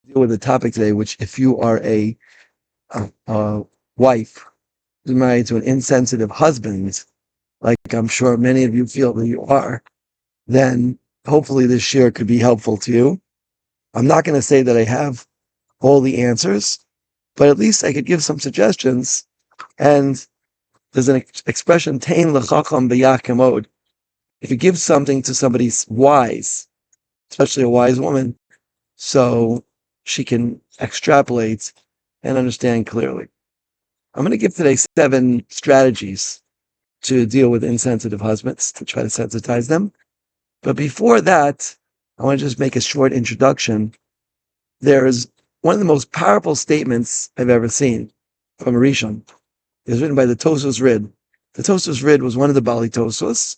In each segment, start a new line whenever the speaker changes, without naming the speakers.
deal with the topic today, which if you are a wife who's married to an insensitive husband, like I'm sure many of you feel that you are, then hopefully this share could be helpful to you. I'm not going to say that I have all the answers, but at least I could give some suggestions. And there's an expression, "Tain l'chacham b'yach." If you give something to somebody wise, especially a wise woman, so she can extrapolate and understand clearly. I'm going to give today 7 strategies to deal with insensitive husbands, to try to sensitize them. But before that, I want to just make a short introduction. There's one of the most powerful statements I've ever seen from a Rishon. It was written by the Tosos Rid. The Tosos Rid was one of the Bali Tosos.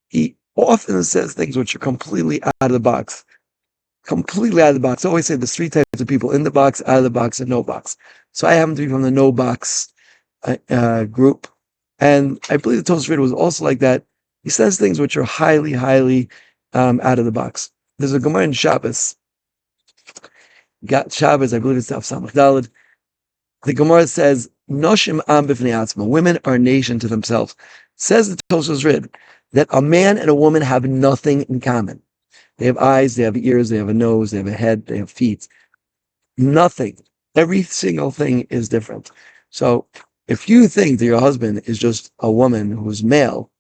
He often says things which are completely out of the box. Completely out of the box. I always say there's 3 types of people: in the box, out of the box, and no box. So I happen to be from the no box group. And I believe the Tosos Rid was also like that. He says things which are highly, highly out of the box. There's a Gemara in Shabbos. Got Shabbos, I believe it's Daf Samach Daled. The Gemara says, "Noshim am b'fnei atzma." Women are a nation to themselves. Says the Tosos Rid that a man and a woman have nothing in common. They have eyes, they have ears, they have a nose, they have a head, they have feet. Nothing. Every single thing is different. So if you think that your husband is just a woman who's male,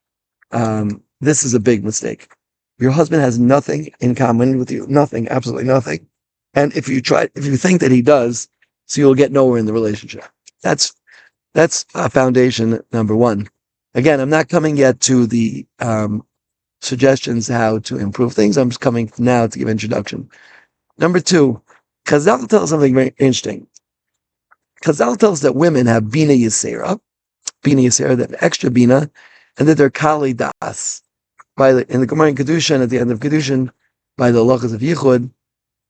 this is a big mistake. Your husband has nothing in common with you. Nothing, absolutely nothing. And if you think that he does, so you'll get nowhere in the relationship. That's foundation number 1. Again, I'm not coming yet to the suggestions how to improve things. I'm just coming now to give introduction. Number 2, Chazal tells something very interesting. Chazal tells that women have bina yisera, that have extra bina, and that they're kali das. In the Gemara in Kedushin, at the end of Kedushin, by the halachas of Yichud,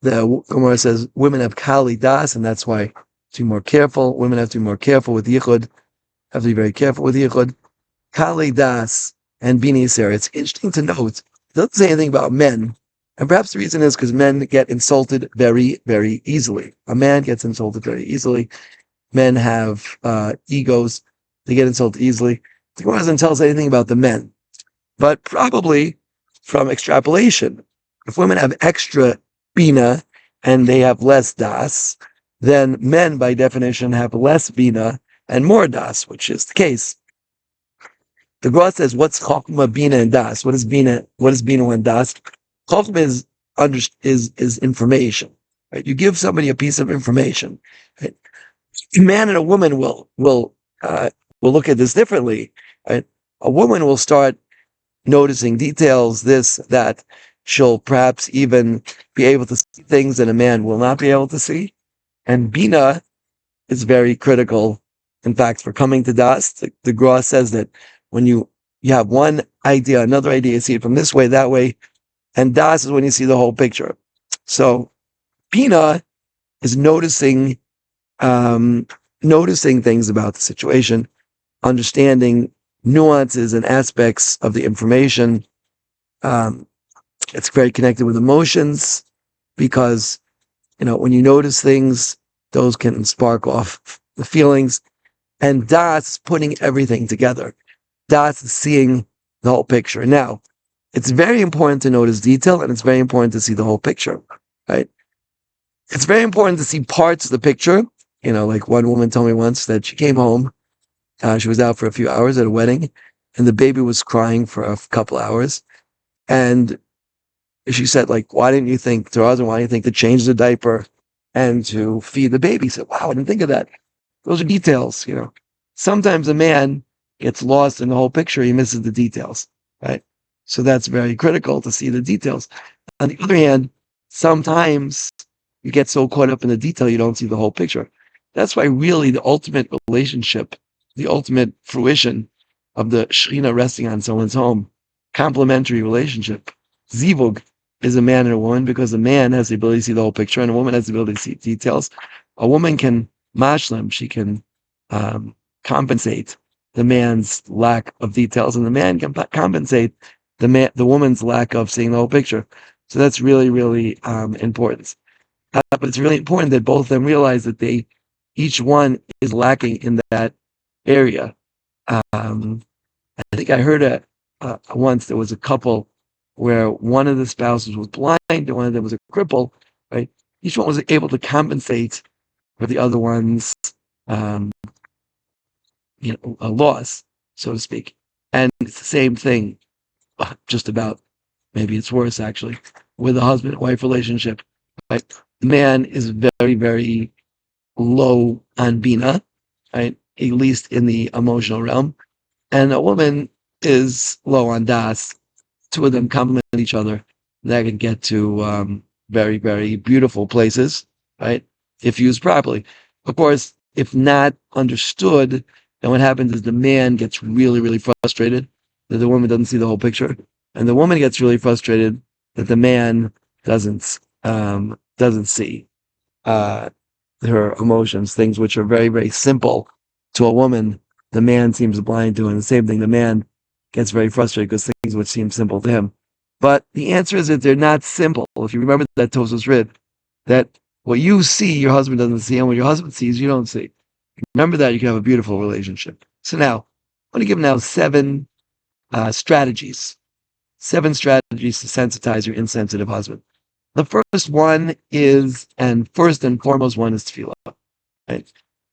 the Gemara says women have kali das, and that's why to be more careful. Women have to be more careful with Yichud, have to be very careful with Yichud. Kali das and bina yisera. It's interesting to note, it doesn't say anything about men. And perhaps the reason is because men get insulted very, very easily. A man gets insulted very easily. Men have egos. They get insulted easily. The Gemara doesn't tell us anything about the men. But probably from extrapolation, if women have extra bina and they have less das, then men by definition have less bina and more das, which is the case. The Gemara says, what's chokmah, bina, and das? What is bina and das? Chokmah is information. Right? You give somebody a piece of information. Right? A man and a woman will look at this differently. Right? A woman will start noticing details, this, that. She'll perhaps even be able to see things that a man will not be able to see. And bina is very critical, in fact, for coming to das. The Gra says that when you have one idea, another idea, you see it from this way, that way, and das is when you see the whole picture. So bina is noticing things about the situation, understanding nuances and aspects of the information. It's very connected with emotions because, when you notice things, those can spark off the feelings. And das, putting everything together. Das is seeing the whole picture. Now, it's very important to notice detail, and it's very important to see the whole picture, right? It's very important to see parts of the picture. Like one woman told me once that she came home, she was out for a few hours at a wedding, and the baby was crying for a couple hours. And she said, why didn't you think to change the diaper and to feed the baby? He said, wow, I didn't think of that. Those are details, Sometimes a man gets lost in the whole picture. He misses the details, right? So that's very critical to see the details. On the other hand, sometimes you get so caught up in the detail, you don't see the whole picture. That's why really the ultimate relationship, the ultimate fruition of the Shekhinah resting on someone's home, complementary relationship, zivug, is a man and a woman, because a man has the ability to see the whole picture and a woman has the ability to see details. A woman can mashlim, she can compensate the man's lack of details, and the man can compensate the woman's lack of seeing the whole picture. So that's really, really important. But it's really important that both of them realize that each one is lacking in that area. Um, I think I heard once there was a couple where one of the spouses was blind and one of them was a cripple, right? Each one was able to compensate for the other one's, um, a loss, so to speak. And it's the same thing, just about. Maybe it's worse actually, with a husband-wife relationship. Right? The man is very, very low on bina, right? At least in the emotional realm, and a woman is low on das. Two of them complement each other. That can get to very, very beautiful places, right? If used properly. Of course, if not understood, then what happens is the man gets really, really frustrated that the woman doesn't see the whole picture, and the woman gets really frustrated that the man doesn't see uh, her emotions, things which are very, very simple to a woman. The man seems blind to, and the same thing, the man gets very frustrated because things which seem simple to him. But the answer is that they're not simple. If you remember that Tosos Rid, that what you see, your husband doesn't see, and what your husband sees, you don't see. Remember that, you can have a beautiful relationship. So now, I'm going to give now strategies, 7 strategies to sensitize your insensitive husband. The first one is, and first and foremost one is tefillah. Right?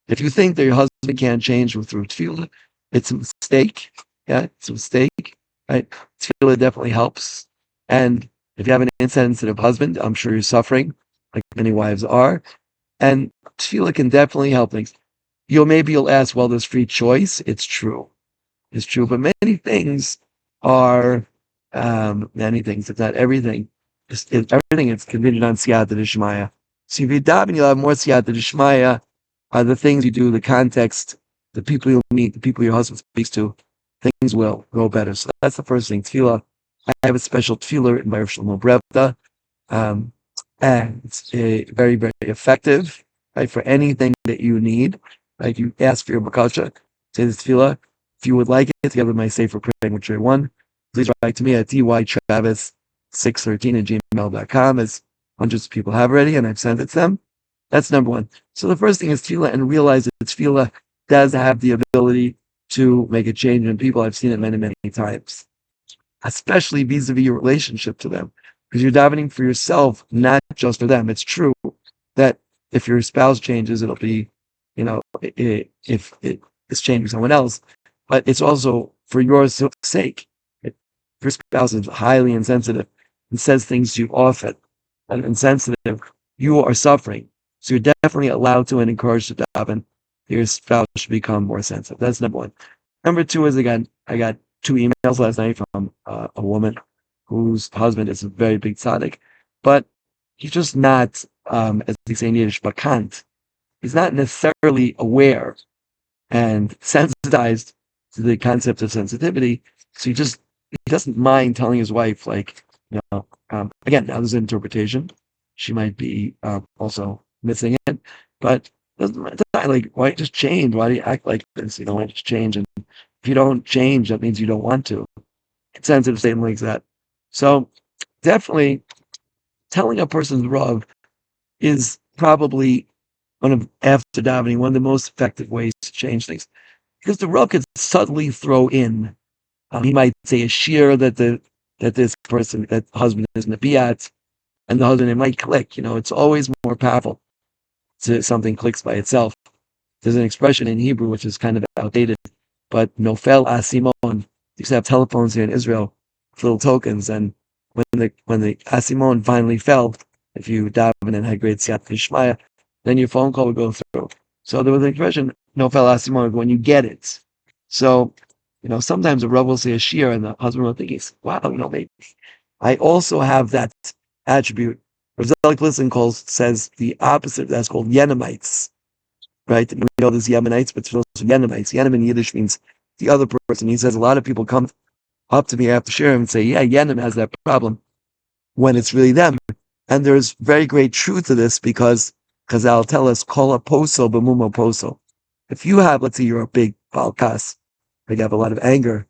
If you think that your husband can't change through tefillah, it's a mistake. Yeah, it's a mistake. Right? Tefillah definitely helps. And if you have an insensitive husband, I'm sure you're suffering, like many wives are. And tefillah can definitely help things. Maybe you'll ask, well, there's free choice. It's true. It's true. But many things are, many things, if not everything, everything is contingent on siyata d'shmaya. So if you daven, you'll have more siyata d'shmaya. The things you do, the context, the people you'll meet, the people your husband speaks to, things will go better. So that's the first thing. Tefillah. I have a special tefillah written by Rav Shlomo Brevda, and it's very, very effective, right, for anything that you need. Like you ask for your bakasha, say this tefillah. If you would like it, together with my safer praying with J one, please write to me at dytravis613@gmail.com, as hundreds of people have already, and I've sent it to them. That's number one. So the first thing is tefillah, and realize that tefillah does have the ability to make a change in people. I've seen it many, many times, especially vis-a-vis your relationship to them, because you're davening for yourself, not just for them. It's true that if your spouse changes, it'll be, if it is changing someone else, but it's also for your sake. If your spouse is highly insensitive and says things to you often and insensitive, you are suffering. So you're definitely allowed to and encouraged to daven. Your spouse should become more sensitive. That's number one. Number two is, again, I got 2 emails last night from a woman whose husband is a very big tzaddik, but he's just not, as they say in Yiddish, bakant. He's not necessarily aware and sensitized to the concept of sensitivity. So he doesn't mind telling his wife, like, again, now there's an interpretation. She might be also missing it, but doesn't like, why just change? Why do you act like this? Why just change? And if you don't change, that means you don't want to. It's sensitive statement like that. So definitely telling a person's Rav is probably after davening, one of the most effective ways to change things. Because the Rav could subtly throw in, he might say a shir that this person, that husband is in the biat, and the husband, it might click. It's always more powerful to something clicks by itself. There's an expression in Hebrew which is kind of outdated, but nofel asimon. You used to have telephones here in Israel, little tokens, and when the asimon finally fell, if you daven and had great siyat d'shmaya, then your phone call would go through. So there was an expression, nofel asimon, when you get it. So, sometimes a Rav will say a shir, and the husband will think, wow, maybe I also have that attribute. Rav Zelik Listen says the opposite. That's called Yenamites, right? We know there's Yemenites, but there's also Yenamites. Yenim in Yiddish means the other person. He says a lot of people come up to me after sharing and say, yeah, Yenim has that problem, when it's really them. And there's very great truth to this, because Chazal tell us, kol aposo b'mumo poso. If you have, let's say you're a big balkas, you have a lot of anger,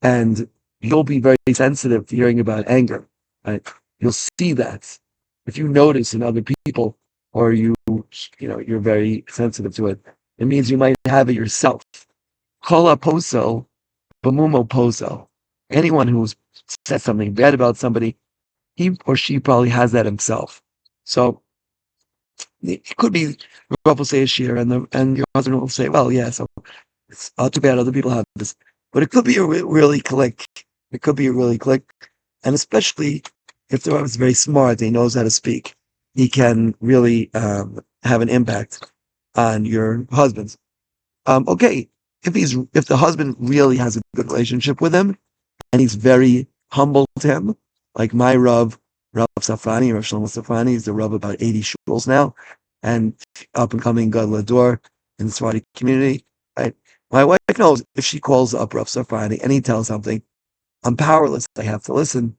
and you'll be very sensitive to hearing about anger, right? You'll see that. If you notice in other people or you're very sensitive to it. It means you might have it yourself. Kola poso, bamumo poso. Anyone who says something bad about somebody, he or she probably has that himself. So it could be Rav will say a shir, and your husband will say, "Well, yeah, so it's too bad other people have this," but it could be a really click. It could be a really click, and especially if the Rav is very smart, he knows how to speak. He can really have an impact on your husband. Okay, if the husband really has a good relationship with him and he's very humble to him, like my Rav Safani, Rav Shlomo Safani, is the Rav about 80 shuls now, and up and coming Gadol Ador in the Sephardi community. Right? My wife knows if she calls up Rav Safani and he tells something, I'm powerless. I have to listen.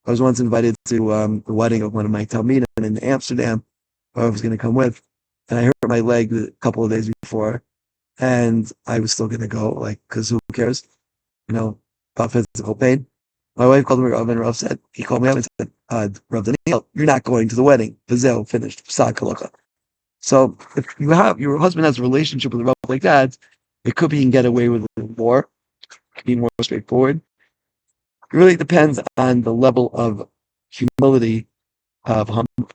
I was once invited to the wedding of one of my Talmidim in Amsterdam, where I was going to come with, and I hurt my leg a couple of days before, and I was still going to go, like, because who cares, about physical pain. My wife called me Rav, and Rav said, he called me up and said, Rav Daniel, you're not going to the wedding. Vizel, finished. So if your husband has a relationship with a Rav like that, it could be you can get away with a little more. It could be more straightforward. It really depends on the level of humility of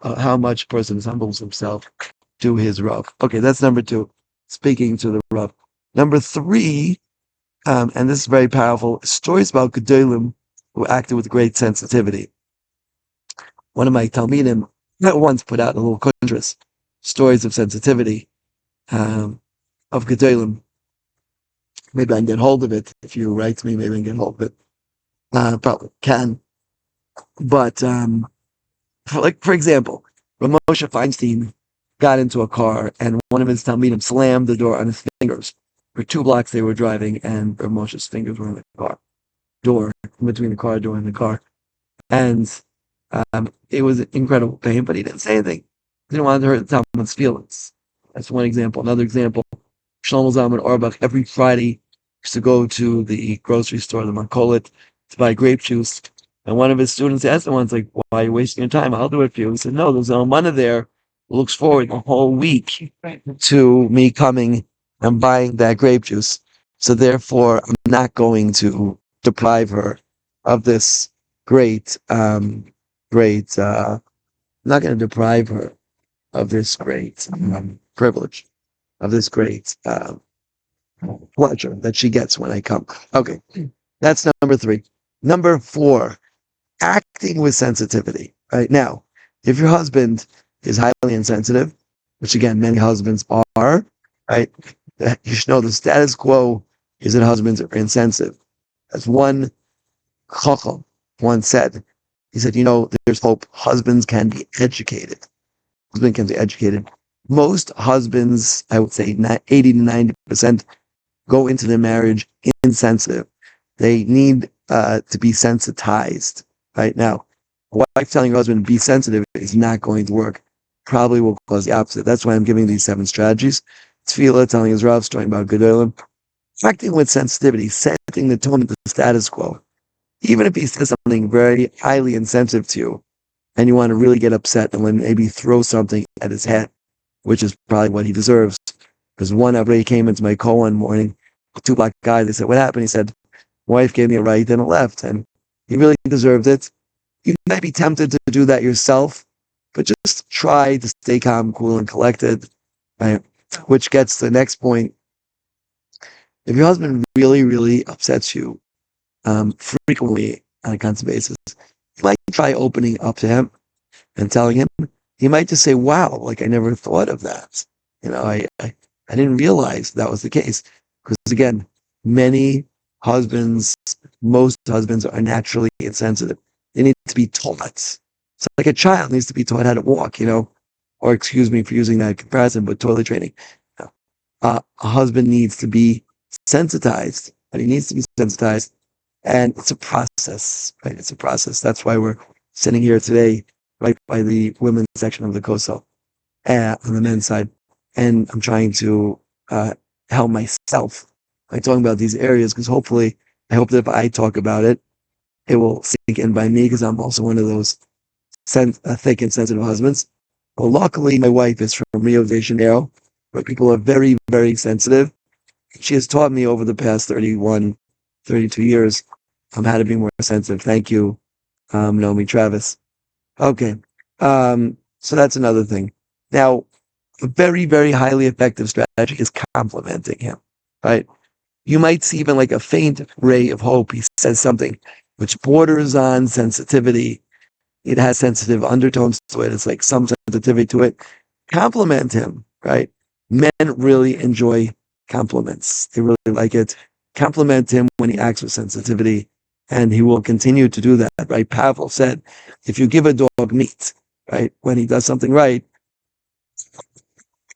how much a person humbles himself to his Rav. Okay, that's number 2, speaking to the Rav. Number 3, and this is very powerful, stories about Gedolim who acted with great sensitivity. One of my Talmidim once put out a little kuntres, stories of sensitivity of Gedolim. Maybe I can get hold of it. If you write to me, maybe I can get hold of it. Probably can. But, for example, Moshe Feinstein got into a car and one of his Talmidim slammed the door on his fingers. For 2 blocks they were driving and Moshe's fingers were in the car door, in between the car door and the car. And it was incredible pain, but he didn't say anything. He didn't want to hurt someone's feelings. That's one example. Another example, Shlomo Zalman Auerbach every Friday used to go to the grocery store, the Markolit, to buy grape juice. And one of his students asked him once, like, why are you wasting your time? I'll do it for you. He said, no, there's an almana there who looks forward the whole week to me coming and buying that grape juice. So therefore, I'm not going to deprive her of this I'm not going to deprive her of this great privilege, of this great pleasure that she gets when I come. Okay, that's number 3. Number 4, acting with sensitivity. Right now, if your husband is highly insensitive, which again many husbands are, right, you should know the status quo is that husbands are insensitive. As one chacham once said, he said, there's hope. Husbands can be educated. Most husbands, I would say 80 to 90%, go into their marriage insensitive. They need to be sensitized. Right now, a wife telling her husband be sensitive is not going to work. Probably will cause the opposite. That's why I'm giving these 7 strategies. Tefillah, telling his Rav, talking about Gedolim. Acting with sensitivity, setting the tone of the status quo. Even if he says something very highly insensitive to you, and you want to really get upset and maybe throw something at his head, which is probably what he deserves. Because one Avrei came into my call one morning, 2 black guys, they said, what happened? He said, my wife gave me a right and a left, and he really deserved it. You might be tempted to do that yourself, but just try to stay calm, cool, and collected, right? Which gets to the next point. If your husband really, really upsets you frequently on a constant basis, you might try opening up to him and telling him. He might just say, wow, like I never thought of that. I didn't realize that was the case. Because again, most husbands are naturally insensitive. They need to be taught. It's like a child needs to be taught how to walk, or excuse me for using that comparison, but toilet training. A husband needs to be sensitized, and he needs to be sensitized. And it's a process, right? It's a process. That's why we're sitting here today, right by the women's section of the Kosel, on the men's side. And I'm trying to help myself by talking about these areas, because I hope that if I talk about it, it will sink in by me, because I'm also one of those thick and sensitive husbands. Well, luckily, my wife is from Rio de Janeiro, where people are very, very sensitive. She has taught me over the past 31, 32 years how to be more sensitive. Thank you, Naomi Travis. Okay. So that's another thing. Now, a very, very highly effective strategy is complimenting him, right? You might see even like a faint ray of hope. He says something which borders on sensitivity. It has sensitive undertones to it. It's like some sensitivity to it. Compliment him, right? Men really enjoy compliments. They really like it. Compliment him when he acts with sensitivity, and he will continue to do that, right? Pavlov said, if you give a dog meat, right, when he does something right,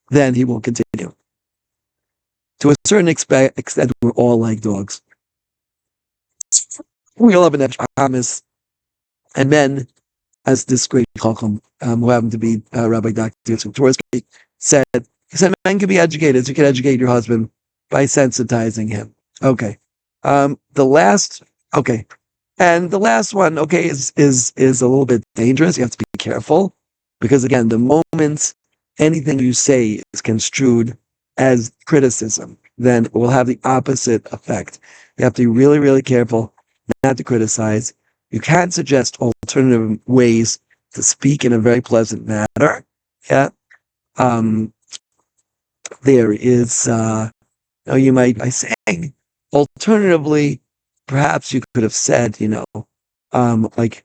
then he will continue. To a certain extent, we're all like dogs. We all have an extra promise, and men, as this great Chacham, who happened to be Rabbi Dr. Torsky, said, he said, men can be educated. So you can educate your husband by sensitizing him. Okay. The last, okay. And the last one, okay, is a little bit dangerous. You have to be careful because again, the moment anything you say is construed as criticism, then it will have the opposite effect. You have to be really, really careful not to criticize. You can suggest alternative ways to speak in a very pleasant manner. Yeah. There is, you might, by saying, alternatively, perhaps you could have said, like,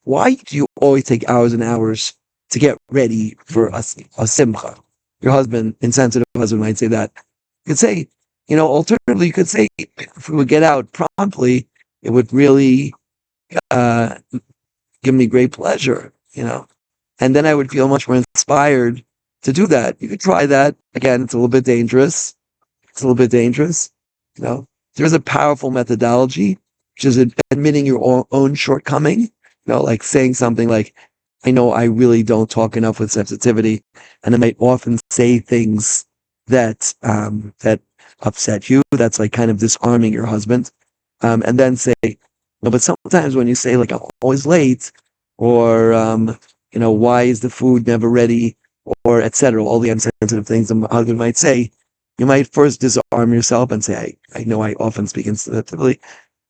why do you always take hours and hours to get ready for a simcha? Your husband, insensitive husband, might say that. You could say, alternatively, you could say, if we would get out promptly, it would really give me great pleasure, and then I would feel much more inspired to do that. You could try that. Again, it's a little bit dangerous. There's a powerful methodology, which is admitting your own shortcoming, like saying something like, I know I really don't talk enough with sensitivity, and I might often say things that upset you. That's like kind of disarming your husband. And then say, no, but sometimes when you say like, I'm always late, or, why is the food never ready, or etc., all the insensitive things the husband might say, you might first disarm yourself and say, I know I often speak insensitively,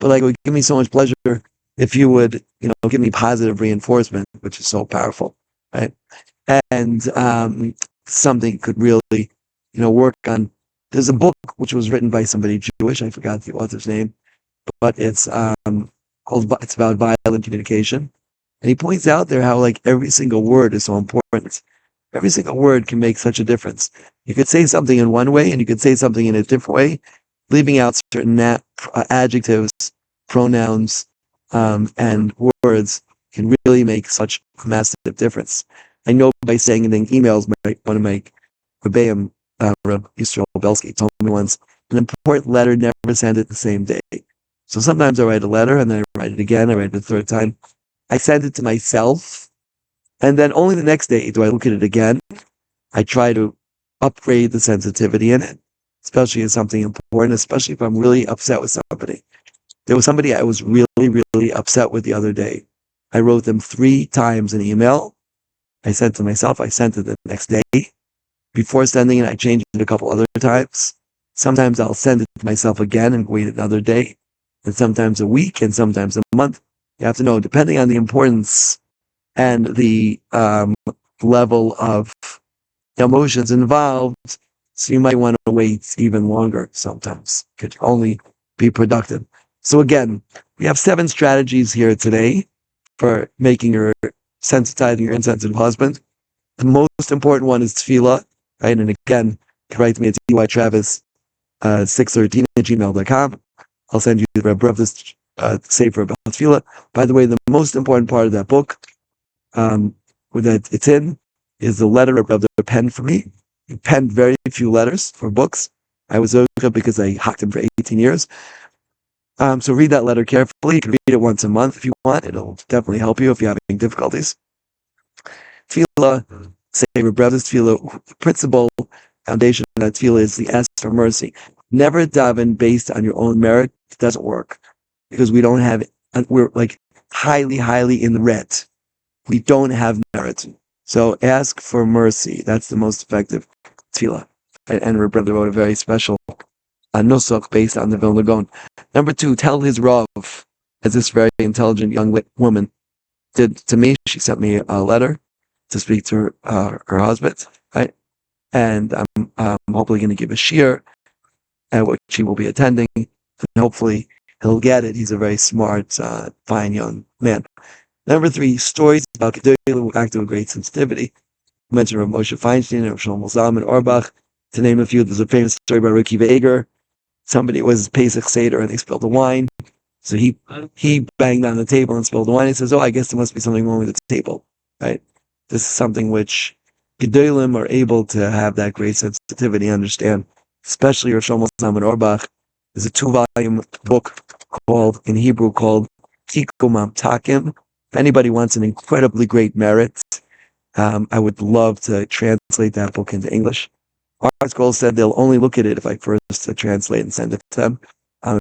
but like it would give me so much pleasure if you would, give me positive reinforcement, which is so powerful, right? And something could really, work on. There's a book which was written by somebody Jewish. I forgot the author's name, but it's it's about violent communication. And he points out there how like every single word is so important. Every single word can make such a difference. You could say something in one way and you could say something in a different way, leaving out certain adjectives, pronouns, and words can really make such a massive difference. I know by saying it in emails, one of my Rebbeim, Reb Yisrael Belsky, told me once, an important letter, never send it the same day. So sometimes I write a letter and then I write it again, I write it the third time. I send it to myself, and then only the next day do I look at it again. I try to upgrade the sensitivity in it, especially if something important, especially if I'm really upset with somebody. There was somebody I was really, really upset with the other day. I wrote them 3 times an email. I sent to myself, I sent it the next day. Before sending it, I changed it a couple other times. Sometimes I'll send it to myself again and wait another day, and sometimes a week, and sometimes a month. You have to know, depending on the importance and the level of emotions involved, so you might want to wait even longer sometimes. Could only be productive. So again, we have 7 strategies here today for making your sensitizing your insensitive husband. The most important one is tefillah, right? And again, you can write to me at tytravis613@gmail.com. I'll send you the Reb Brev's Sefer about tefillah. By the way, the most important part of that book, that it's in, is the letter Reb Brev penned for me. He penned very few letters for books. I was okay because I hocked him for 18 years. So read that letter carefully. You can read it once a month if you want. It'll definitely help you if you're having difficulties. Tefillah, say Reb Brev's tefillah, principle, foundation of that tefillah is the ask for mercy. Never daven based on your own merit. It doesn't work because we don't have, we're like highly, highly in the red. We don't have merit. So ask for mercy. That's the most effective tefillah. And our brother wrote a very special nusach based on the Vilna Gaon. Number two, tell his Rav, as this very intelligent young woman did to me. She sent me a letter to speak to her husband, right? And I'm hopefully going to give a shiur at which he will be attending, and hopefully he'll get it. He's a very smart, fine young man. Number three, stories about Gedolim who act with great sensitivity. I mentioned Rav Moshe Feinstein, Rav Shlomo Zalman Auerbach. To name a few, there's a famous story about Ricky Vager. Somebody was Pesach Seder and they spilled the wine. So he banged on the table and spilled the wine. He says, "Oh, I guess there must be something wrong with the table." Right? This is something which Gedolim are able to have that great sensitivity, understand. Especially Rav Shlomo Zalman Auerbach. There's a 2-volume book in Hebrew called Tikum Takim. If anybody wants an incredibly great merit, I would love to translate that book into English. Art Scroll said they'll only look at it if I first translate and send it to them.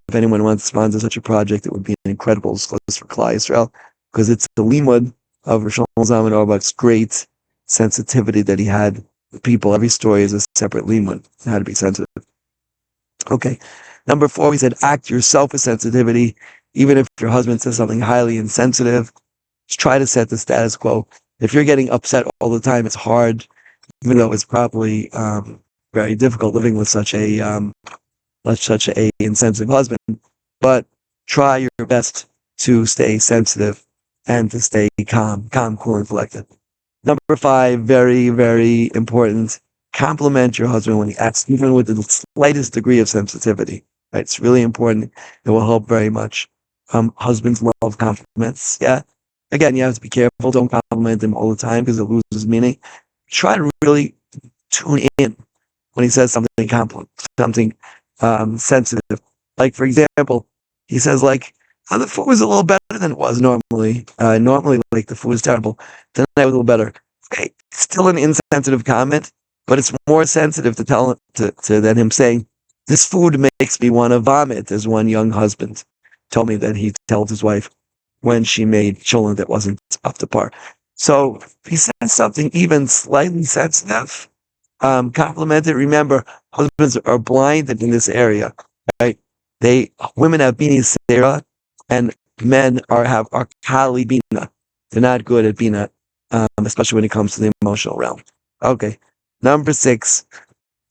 If anyone wants to sponsor such a project, it would be an incredible disclosure for Klal Yisrael, because it's the limud of Rosh Zalman Auerbach's great sensitivity that he had with people. Every story is a separate limud. It had to be sensitive. Okay. Number 4, we said act yourself with sensitivity. Even if your husband says something highly insensitive, just try to set the status quo. If you're getting upset all the time, it's hard, even though it's probably very difficult living with such a insensitive husband. But try your best to stay sensitive and to stay calm, cool, and collected. Number 5, very, very important. Compliment your husband when he acts, even with the slightest degree of sensitivity. Right? It's really important. It will help very much. Husbands love compliments. Yeah. Again, you have to be careful. Don't compliment him all the time because it loses meaning. Try to really tune in when he says something sensitive. Like, for example, he says, like, oh, the food was a little better than it was normally. Normally, like, the food was terrible. Tonight was a little better. Okay, still an insensitive comment, but it's more sensitive to tell than him saying, "This food makes me want to vomit," as one young husband told me that he told his wife when she made cholent that wasn't up to par. So if he says something even slightly sensitive, compliment it. Remember, husbands are blinded in this area, right? Women have bina sera, and men are kali bina. They're not good at bina, especially when it comes to the emotional realm. Okay, number 6,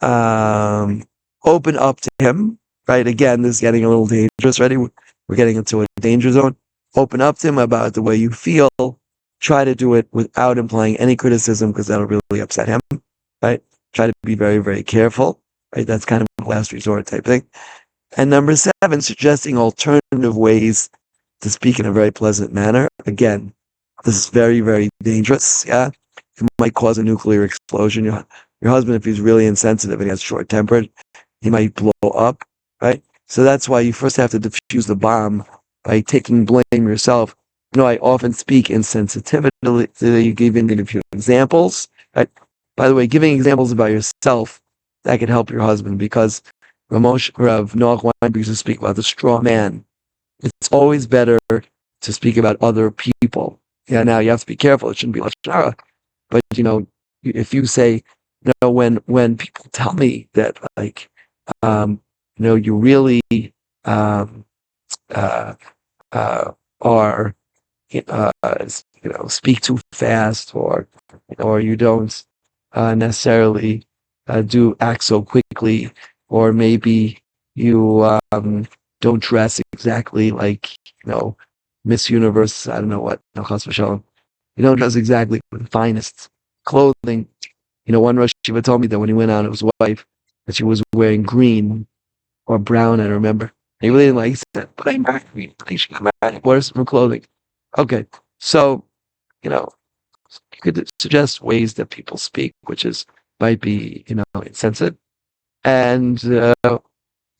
open up to him. Right, again, this is getting a little dangerous. Ready? We're getting into a danger zone. Open up to him about the way you feel. Try to do it without implying any criticism, because that'll really upset him. Right? Try to be very, very careful. Right? That's kind of a last resort type thing. And number 7, suggesting alternative ways to speak in a very pleasant manner. Again, this is very, very dangerous. Yeah, it might cause a nuclear explosion. Your husband, if he's really insensitive and he has short-tempered, he might blow up. Right? So that's why you first have to defuse the bomb by taking blame yourself. I often speak insensitivity. You give a few examples. Right? By the way, giving examples about yourself, that could help your husband, because Rav Noach Weinberg used to speak about the straw man. It's always better to speak about other people. Yeah, now you have to be careful. It shouldn't be lashon hara. But, if you say, when people tell me that, like, you really are, speak too fast, or you don't necessarily do act so quickly, or maybe you don't dress exactly like, Miss Universe. I don't know what, chas v'shalom. You don't dress exactly with the finest clothing. One Rosh Yeshiva told me that when he went out with his wife, that she was wearing green or brown, I remember. He really didn't like it. He said, "But I'm married green. I think she got married. What is some clothing?" Okay, so, you could suggest ways that people speak, which might be, insensitive. And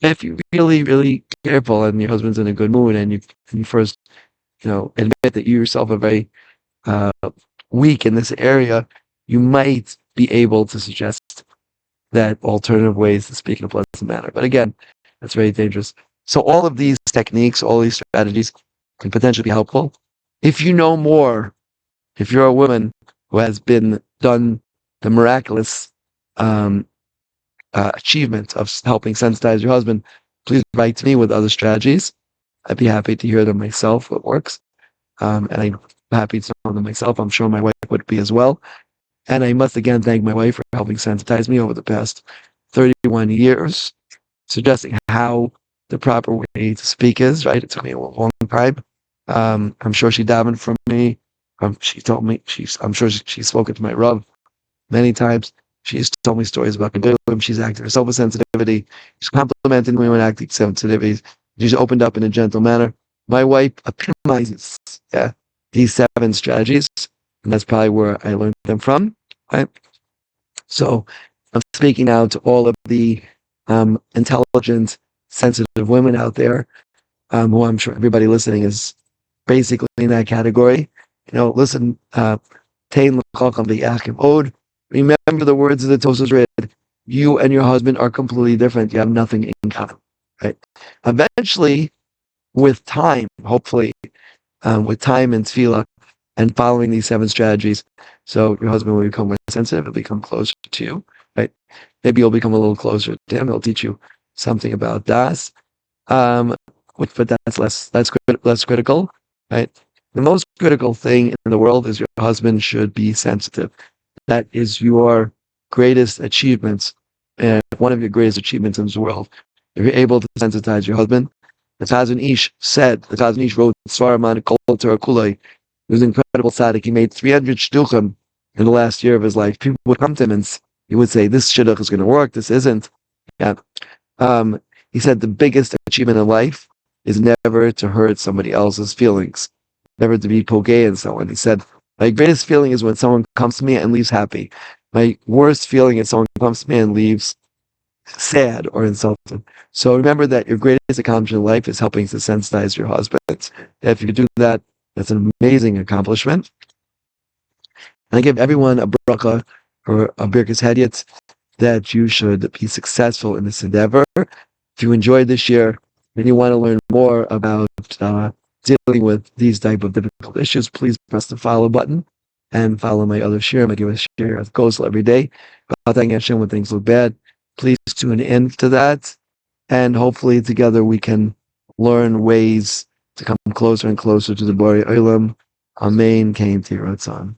if you're really, really careful and your husband's in a good mood, and you first, admit that you yourself are very weak in this area, you might be able to suggest that alternative ways to speak in a pleasant manner. But again, that's very dangerous. So all of these techniques, all these strategies can potentially be helpful. If you know more, if you're a woman who has been done the miraculous um, achievement of helping sensitize your husband, please write to me with other strategies. I'd be happy to hear them myself, what works. And I'm happy to know them myself. I'm sure my wife would be as well. And I must again thank my wife for helping sensitize me over the past 31 years, suggesting how the proper way to speak is, right? It took me a long time. I'm sure she davened from me. She told me, I'm sure she's spoken to my Rav many times. She's told me stories about Gedolim. She's acted herself with sensitivity. She's complimented me when acting sensitivity. She's opened up in a gentle manner. My wife epitomizes, yeah, these 7 strategies, and that's probably where I learned them from. Right? So I'm speaking now to all of the intelligent, sensitive women out there, who I'm sure everybody listening is basically in that category. Listen, Tain l'chacham v'yachim od. Remember the words of the Tosas read. You and your husband are completely different. You have nothing in common. Right? Eventually, with time, hopefully, with time and tefillah, and following these 7 strategies, so your husband will become more sensitive. He'll become closer to you. Right? Maybe you'll become a little closer to him. He'll teach you something about das. But that's less critical. Right? The most critical thing in the world is your husband should be sensitive. That is your greatest achievements, and one of your greatest achievements in this world. If you're able to sensitize your husband, the Chazon Ish wrote Svaraman Kol Torah Kulei. He was an incredible tzaddik. He made 300 shtuchim in the last year of his life. People would come to him and he would say, "This shidduch is going to work. This isn't." Yeah. He said the biggest achievement in life is never to hurt somebody else's feelings, never to be pogay in someone. He said, my greatest feeling is when someone comes to me and leaves happy. My worst feeling is someone comes to me and leaves sad or insulted. So remember that your greatest accomplishment in life is helping to sensitize your husband. If you do that, that's an amazing accomplishment. And I give everyone a bracha or a birkas hediyot that you should be successful in this endeavor. If you enjoyed this year and you want to learn more about dealing with these type of difficult issues, please press the follow button and follow my other shirim. I give a shir of Kosel every day about thanking Hashem when things look bad. Please tune in to that, and hopefully together we can learn ways to come closer and closer to the Borei Olam. Amen. Kain Tiratzon.